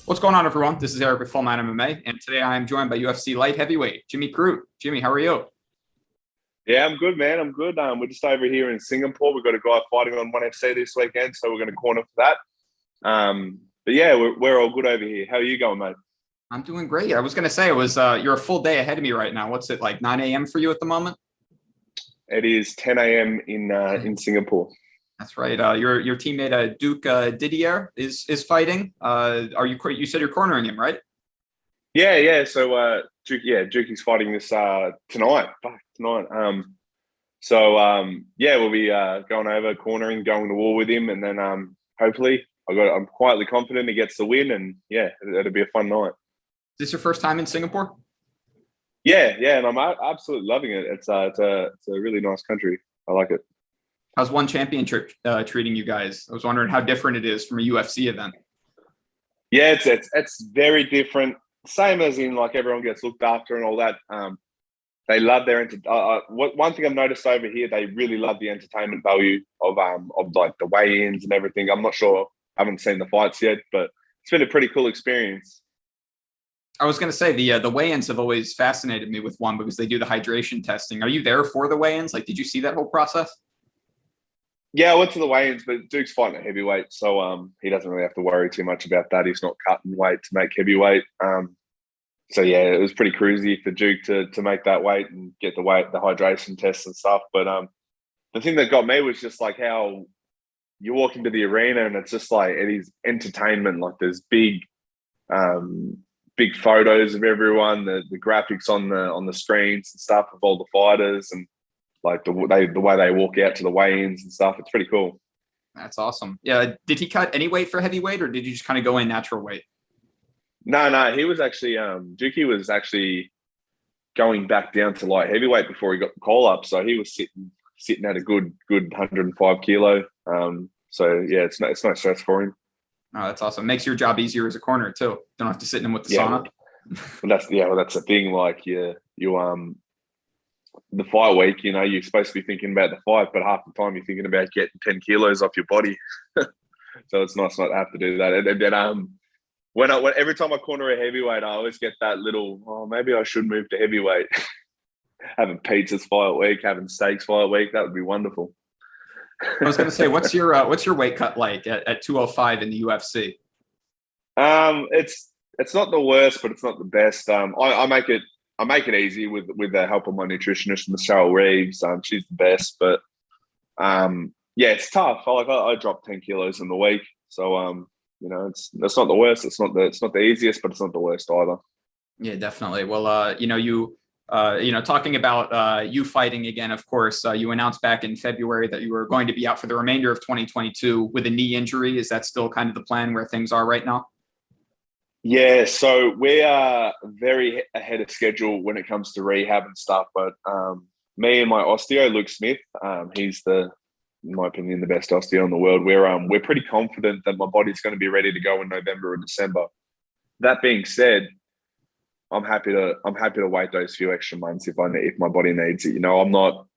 What's going on, everyone? This is Erik with Full Man MMA, and today I am joined by UFC light heavyweight Jimmy Crute. Jimmy, how are you? Yeah, I'm good, man. I'm good. We're just over here in Singapore. We've got a guy fighting on ONE FC this weekend, so we're going to corner for that. But yeah, we're all good over here. How are you going, mate? I'm doing great. I was going to say you're a full day ahead of me right now. What's it like 9 a.m. for you at the moment? It is 10 a.m. in Singapore. That's right. Your teammate Duke Didier is fighting. You said you're cornering him, right? Yeah. So Duke is fighting this tonight. Fuck, tonight. We'll be going over, cornering, going to war with him, and then hopefully I'm quietly confident he gets the win, and yeah, it'll be a fun night. Is this your first time in Singapore? Yeah, and I'm absolutely loving it. It's a really nice country. I like it. How's One Championship treating you guys? I was wondering how different it is from a UFC event. Yeah, it's very different. Same as in like everyone gets looked after and all that. They love their one thing I've noticed over here, they really love the entertainment value of like the weigh-ins and everything. I'm not sure, I haven't seen the fights yet, but it's been a pretty cool experience. I was going to say the weigh-ins have always fascinated me with one because they do the hydration testing. Are you there for the weigh-ins? Like, did you see that whole process? Yeah, I went to the weigh-ins, but Duke's fighting at heavyweight, so he doesn't really have to worry too much about that. He's not cutting weight to make heavyweight. So yeah, it was pretty cruisy for Duke to make that weight and get the hydration tests and stuff. But the thing that got me was just like how you walk into the arena and it's just like it is entertainment. Like there's big photos of everyone, the graphics on the screens and stuff of all the fighters, and like the way they walk out to the weigh-ins and stuff. It's pretty cool. That's awesome. Yeah, did he cut any weight for heavyweight, or did you just kind of go in natural weight? No, he was actually Dookie was actually going back down to light heavyweight before he got the call up. So he was sitting at a good 105 kilo. So yeah, it's no stress for him. Oh, that's awesome. Makes your job easier as a corner too. Don't have to sit in him with the sauna. That's the thing. Like you the fight week, you're supposed to be thinking about the fight, but half the time you're thinking about getting 10 kilos off your body. So it's nice not to have to do that. And then every time I corner a heavyweight, I always get that little, oh, maybe I should move to heavyweight. Having pizzas fight week, having steaks fight week, that would be wonderful. I was going to say, what's your weight cut like at 205 in the UFC? It's not the worst, but it's not the best. I make it easy with the help of my nutritionist, Michelle Reeves. She's the best, but yeah, it's tough. I dropped 10 kilos in the week, so it's not the worst. It's not the easiest, but it's not the worst either. Yeah, definitely. Well, talking about you fighting again, of course, you announced back in February that you were going to be out for the remainder of 2022 with a knee injury. Is that still kind of the plan where things are right now? Yeah, so we are very ahead of schedule when it comes to rehab and stuff. But me and my osteo, Luke Smith, he's in my opinion, the best osteo in the world. We're pretty confident that my body's going to be ready to go in November or December. That being said, I'm happy to wait those few extra months if my body needs it. I'm not.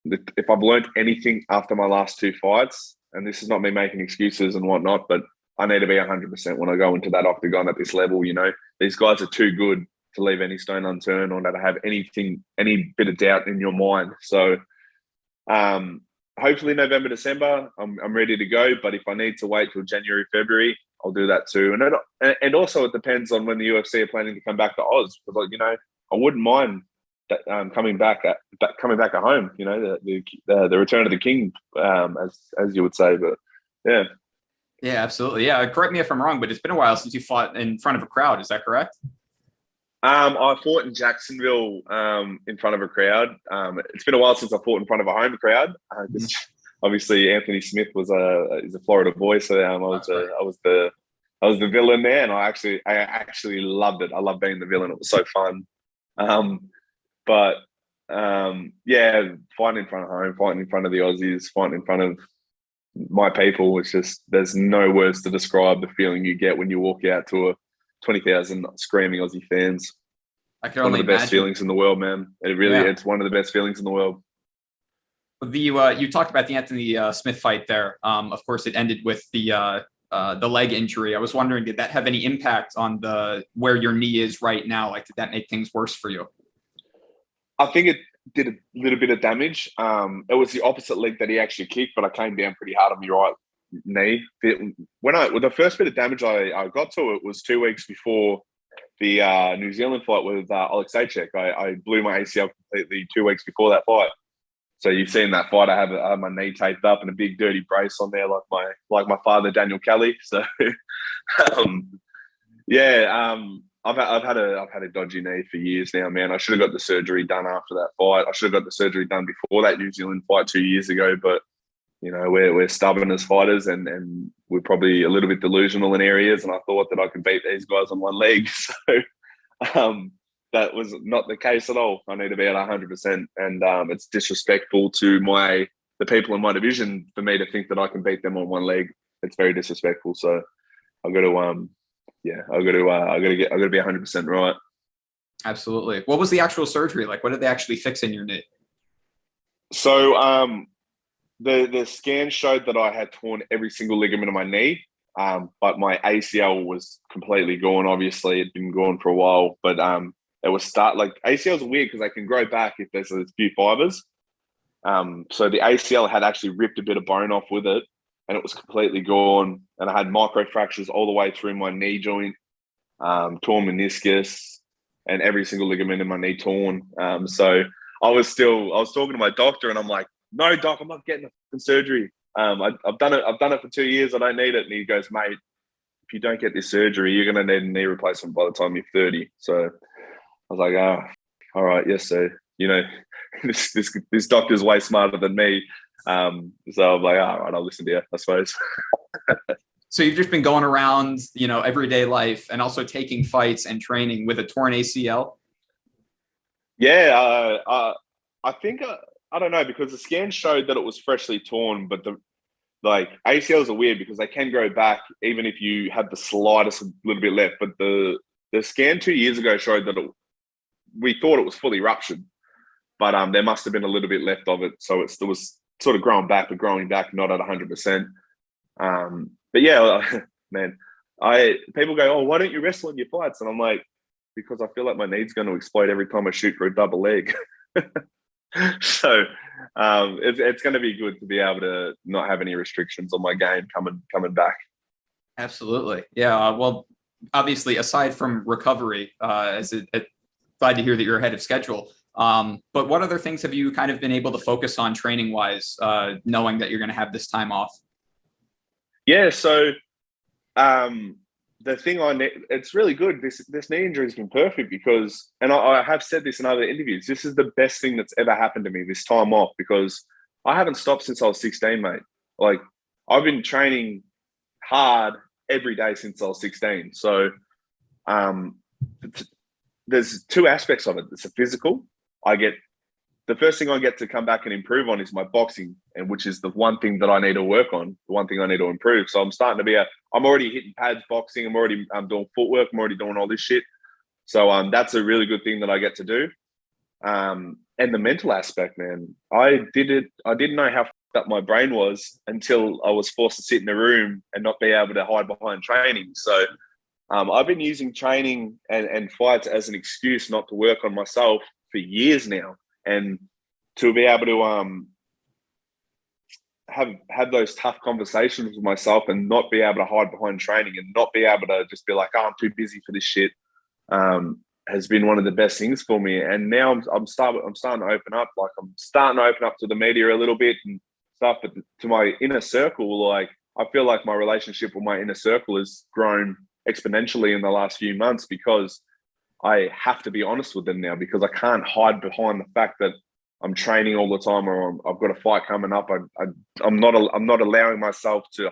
If I've learned anything after my last two fights, and this is not me making excuses and whatnot, but I need to be 100% when I go into that octagon at this level. These guys are too good to leave any stone unturned or to have any bit of doubt in your mind. So, hopefully November, December, I'm ready to go. But if I need to wait till January, February, I'll do that too. And also it depends on when the UFC are planning to come back to Oz. Because I wouldn't mind that, coming back at home. The return of the king, as you would say. But yeah. Yeah, absolutely. Yeah, correct me if I'm wrong, but it's been a while since you fought in front of a crowd. Is that correct? I fought in Jacksonville in front of a crowd. It's been a while since I fought in front of a home crowd. Obviously, Anthony Smith is a Florida boy, so I was the villain there, and I actually loved it. I loved being the villain. It was so fun. Yeah, fighting in front of home, fighting in front of the Aussies, fighting in front of my people. It's just there's no words to describe the feeling you get when you walk out to a 20,000 screaming Aussie fans. I can only imagine. One of the best feelings in the world, man. It's one of the best feelings in the world. You talked about the Anthony Smith fight there. Of course, it ended with the the leg injury. I was wondering, did that have any impact on where your knee is right now? Like, did that make things worse for you? I think it did a little bit of damage. It was the opposite leg that he actually kicked, but I came down pretty hard on my right knee. The first bit of damage I got to it was 2 weeks before the New Zealand fight with Oleksiejczuk. I blew my ACL completely 2 weeks before that fight. So you've seen that fight. I have my knee taped up and a big dirty brace on there, like my father Daniel Kelly. So I've had a dodgy knee for years now, man. I should have got the surgery done after that fight. I should have got the surgery done before that New Zealand fight 2 years ago. But you know, we're stubborn as fighters, and we're probably a little bit delusional in areas. And I thought that I could beat these guys on one leg. So that was not the case at all. I need to be at 100%, and it's disrespectful to the people in my division for me to think that I can beat them on one leg. It's very disrespectful. So I've got to I got to be 100% right. Absolutely. What was the actual surgery like? What did they actually fix in your knee? So the scan showed that I had torn every single ligament in my knee, but my ACL was completely gone. Obviously, it'd been gone for a while, but it was ACLs are weird because they can grow back if there's a few fibers. So the ACL had actually ripped a bit of bone off with it, and it was completely gone. And I had micro fractures all the way through my knee joint, torn meniscus, and every single ligament in my knee torn. So I was talking to my doctor, and I'm like, "No, doc, I'm not getting a surgery. I've done it for 2 years. I don't need it." And he goes, "Mate, if you don't get this surgery, you're going to need a knee replacement by the time you're 30. So I was like, "Oh, all right, yes, sir." You know, this doctor's way smarter than me. So I'm like, all right, I'll listen to you, I suppose. So you've just been going around, you know, everyday life and also taking fights and training with a torn ACL? Yeah, I think, I don't know, because the scan showed that it was freshly torn, but ACLs are weird because they can grow back even if you have the slightest little bit left. But the scan 2 years ago showed that we thought it was fully ruptured, but there must have been a little bit left of it. So it was sort of growing back, but growing back not at 100%. But yeah, man, people go, "Oh, why don't you wrestle in your fights?" And I'm like, because I feel like my knee's going to explode every time I shoot for a double leg. So it's going to be good to be able to not have any restrictions on my game coming back. Absolutely. Yeah. Well, obviously, aside from recovery, glad to hear that you're ahead of schedule. But what other things have you kind of been able to focus on training wise, knowing that you're going to have this time off? Yeah. So the thing it's really good. This knee injury has been perfect because, and I have said this in other interviews, this is the best thing that's ever happened to me, this time off, because I haven't stopped since I was 16, mate. Like, I've been training hard every day since I was 16. So there's two aspects of it. It's a physical. The first thing I get to come back and improve on is my boxing, and which is the one thing that I need to work on, the one thing I need to improve. So I'm already hitting pads boxing. I'm doing footwork. I'm already doing all this shit. So that's a really good thing that I get to do. And the mental aspect, man, I didn't know how fucked up my brain was until I was forced to sit in a room and not be able to hide behind training. So I've been using training and fights as an excuse not to work on myself for years now. And to be able to have those tough conversations with myself and not be able to hide behind training and not be able to just be like, "Oh, I'm too busy for this shit," has been one of the best things for me. And now I'm starting to open up. Like, I'm starting to open up to the media a little bit and stuff, but to my inner circle, like, I feel like my relationship with my inner circle has grown exponentially in the last few months because I have to be honest with them now, because I can't hide behind the fact that I'm training all the time or I've got a fight coming up. I'm not allowing myself to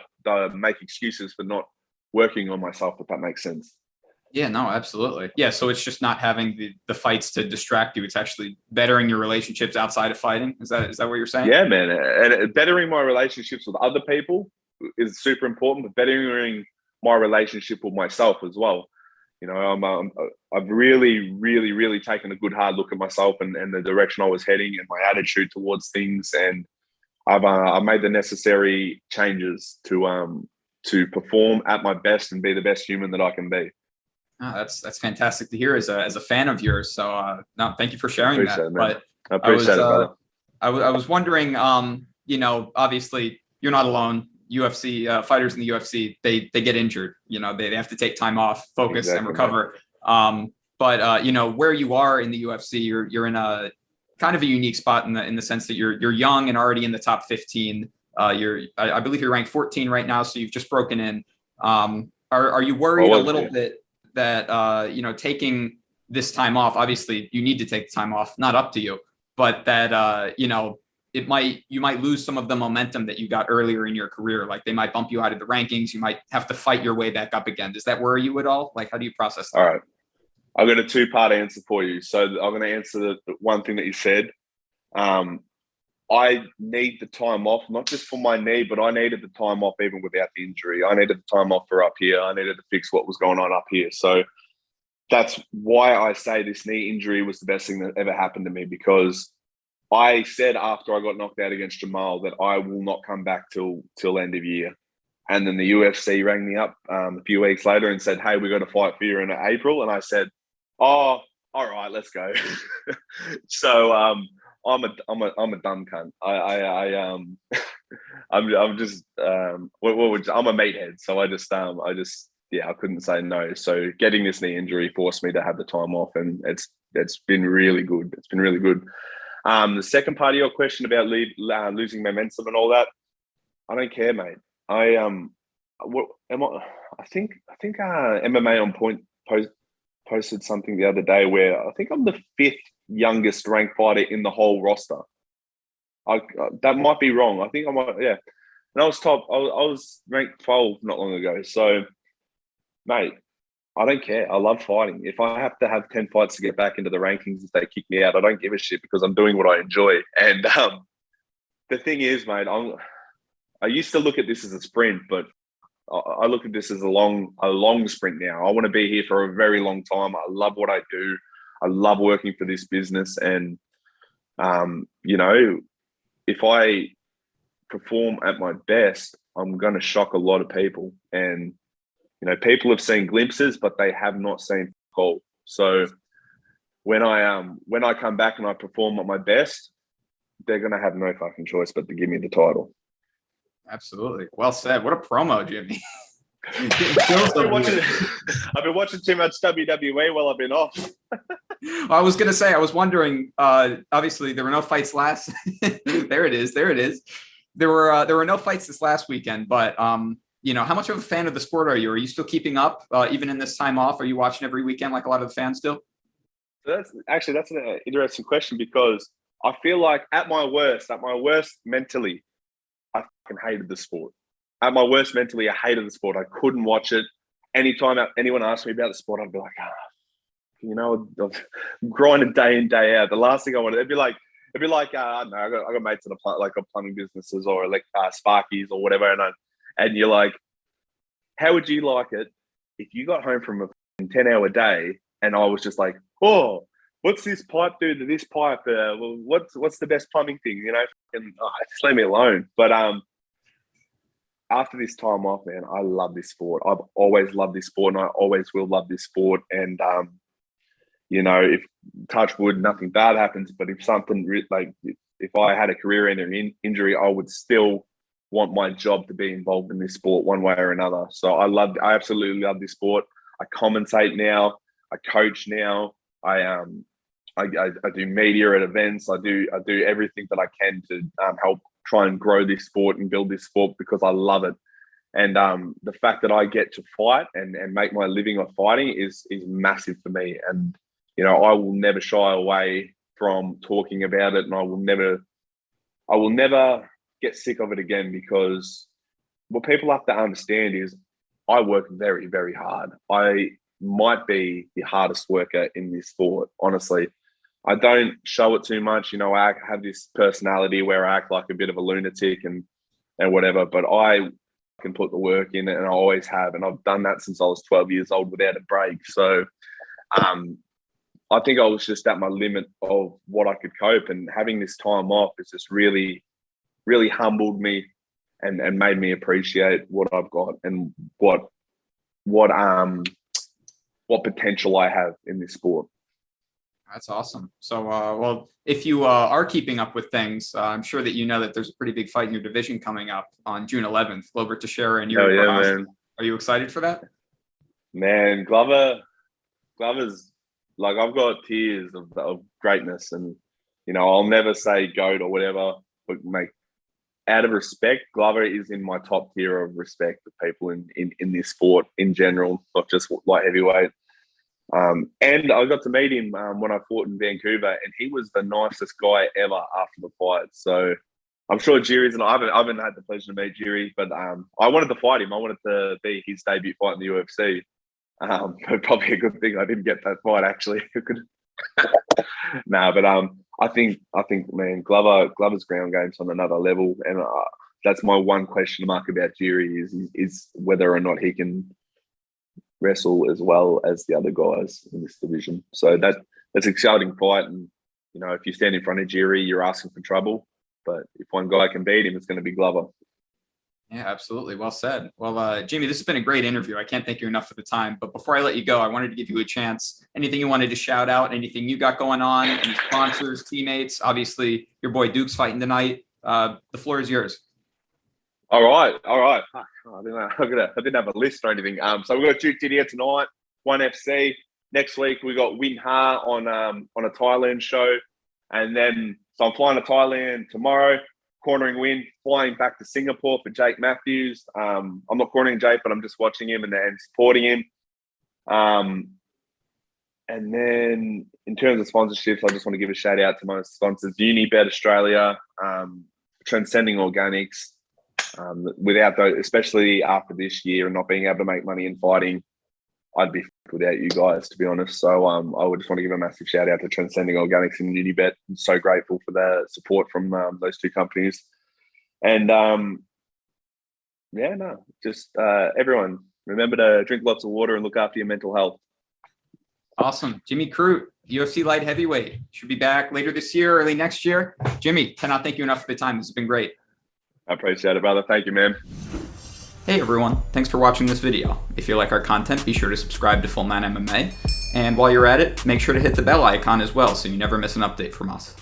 make excuses for not working on myself, if that makes sense. Yeah, no, absolutely. Yeah. So it's just not having the fights to distract you. It's actually bettering your relationships outside of fighting. Is that what you're saying? Yeah, man. And bettering my relationships with other people is super important, but bettering my relationship with myself as well. You know, I've really, really, really taken a good hard look at myself and the direction I was heading and my attitude towards things. And I've made the necessary changes to to perform at my best and be the best human that I can be. Oh, that's fantastic to hear as a fan of yours. So no, thank you for sharing that. It, but I appreciate it, brother. I was wondering, obviously you're not alone. UFC fighters in the UFC, they get injured. They have to take time off, focus, and recover. But where you are in the UFC, you're in a kind of a unique spot in the sense that you're young and already in the top 15. I believe you're ranked 14 right now, so you've just broken in. Are you worried a little bit that taking this time off? Obviously, you need to take the time off. Not up to you, but that you might lose some of the momentum that you got earlier in your career. Like they might bump you out of the rankings. You might have to fight your way back up again. Does that worry you at all? Like, how do you process that? All right. I've got a 2-part answer for you. So I'm going to answer the one thing that you said. I need the time off, not just for my knee, but I needed the time off even without the injury. I needed the time off for up here. I needed to fix what was going on up here. So that's why I say this knee injury was the best thing that ever happened to me, because I said after I got knocked out against Jamal that I will not come back till end of year. And then the UFC rang me up a few weeks later and said, "Hey, we got to fight for you in April." And I said, "Oh, all right, let's go." So I'm a dumb cunt. I'm just I'm a meathead. So I couldn't say no. So getting this knee injury forced me to have the time off, and it's been really good. It's been really good. The second part of your question about losing momentum and all that, I don't care, mate. I think MMA on Point posted something the other day where I think I'm the 5th youngest ranked fighter in the whole roster. That might be wrong. I think I might, yeah. And I was top. I was ranked 12 not long ago. So, mate, I don't care. I love fighting. If I have to have 10 fights to get back into the rankings, if they kick me out, I don't give a shit, because I'm doing what I enjoy. And the thing is, mate, I used to look at this as a sprint, but I look at this as a long sprint now. I want to be here for a very long time. I love what I do. I love working for this business. And, if I perform at my best, I'm going to shock a lot of people. And, people have seen glimpses, but they have not seen all. So when I come back and I perform at my best, they're going to have no fucking choice but to give me the title. Absolutely. Well said. What a promo, Jimmy. I've been watching too much WWE while I've been off. Well, I was going to say, I was wondering, obviously there were no fights last. There it is. There were no fights this last weekend, but how much of a fan of the sport are you? Are you still keeping up even in this time off? Are you watching every weekend like a lot of the fans do? That's an interesting question, because I feel like at my worst mentally, I fucking hated the sport. At my worst mentally, I hated the sport. I couldn't watch it. Anytime anyone asked me about the sport, I'd be like, I'm grinding day in, day out. The last thing I wanted, it'd be like, I don't know, I got mates that are plumbing businesses or like Sparkies or whatever, and you're like, how would you like it if you got home from a 10-hour day and I was just like, oh, what's this pipe do to this pipe? Well, what's the best plumbing thing? Just leave me alone. But after this time off, man, I love this sport. I've always loved this sport, and I always will love this sport. And if touch wood, nothing bad happens, but if something if I had a career-ending injury, I would still want my job to be involved in this sport one way or another. So I absolutely love this sport. I commentate now. I coach now. I do media at events. I do everything that I can to help try and grow this sport and build this sport, because I love it. And the fact that I get to fight and make my living off fighting is massive for me. And I will never shy away from talking about it, and I will never get sick of it again, because what people have to understand is I work very, very hard. I might be the hardest worker in this sport, honestly. I don't show it too much. I have this personality where I act like a bit of a lunatic and whatever, but I can put the work in, and I always have. And I've done that since I was 12 years old without a break. So I think I was just at my limit of what I could cope, and having this time off has just really, really humbled me. and made me appreciate what I've got and what potential I have in this sport. That's awesome. So, well, if you are keeping up with things, I'm sure that you know that there's a pretty big fight in your division coming up on June 11th. Glover Texeira and Jiri Prochazka. Man. Are you excited for that? Man, Glover's like, I've got tears of greatness, and I'll never say GOAT or whatever, but out of respect, Glover is in my top tier of respect of people in this sport in general, not just light heavyweight. And I got to meet him when I fought in Vancouver, and he was the nicest guy ever after the fight. So I'm sure Jiri's, and I haven't had the pleasure to meet Jiri, but I wanted to fight him. I wanted to be his debut fight in the UFC. But probably a good thing I didn't get that fight, actually. But I think man, Glover's ground game's on another level, and that's my one question mark about Jiri is whether or not he can wrestle as well as the other guys in this division. So that's an exciting fight, and if you stand in front of Jiri, you're asking for trouble. But if one guy can beat him, it's going to be Glover. Yeah, absolutely. Well said. Well, Jimmy, this has been a great interview. I can't thank you enough for the time. But before I let you go, I wanted to give you a chance. Anything you wanted to shout out? Anything you got going on? Any sponsors, teammates? Obviously, your boy Duke's fighting tonight. The floor is yours. All right. Fuck, I didn't have a list or anything. So we've got Duke Didier tonight, 1FC. Next week we got Win Ha on a Thailand show, and then so I'm flying to Thailand tomorrow. Cornering Win, flying back to Singapore for Jake Matthews. I'm not cornering Jake, but I'm just watching him and supporting him. And then in terms of sponsorships, I just want to give a shout out to my sponsors, Unibet Australia, Transcending Organics. Without those, especially after this year and not being able to make money in fighting, I'd be without you guys, to be honest. So I would just want to give a massive shout out to Transcending Organics and Unibet. I'm so grateful for the support from those two companies. And everyone, remember to drink lots of water and look after your mental health. Awesome. Jimmy Crute, UFC light heavyweight, should be back later this year, early next year. Jimmy, cannot thank you enough for the time. This has been great. I appreciate it, brother. Thank you, man. Hey everyone, thanks for watching this video. If you like our content, be sure to subscribe to Full 9 MMA. And while you're at it, make sure to hit the bell icon as well so you never miss an update from us.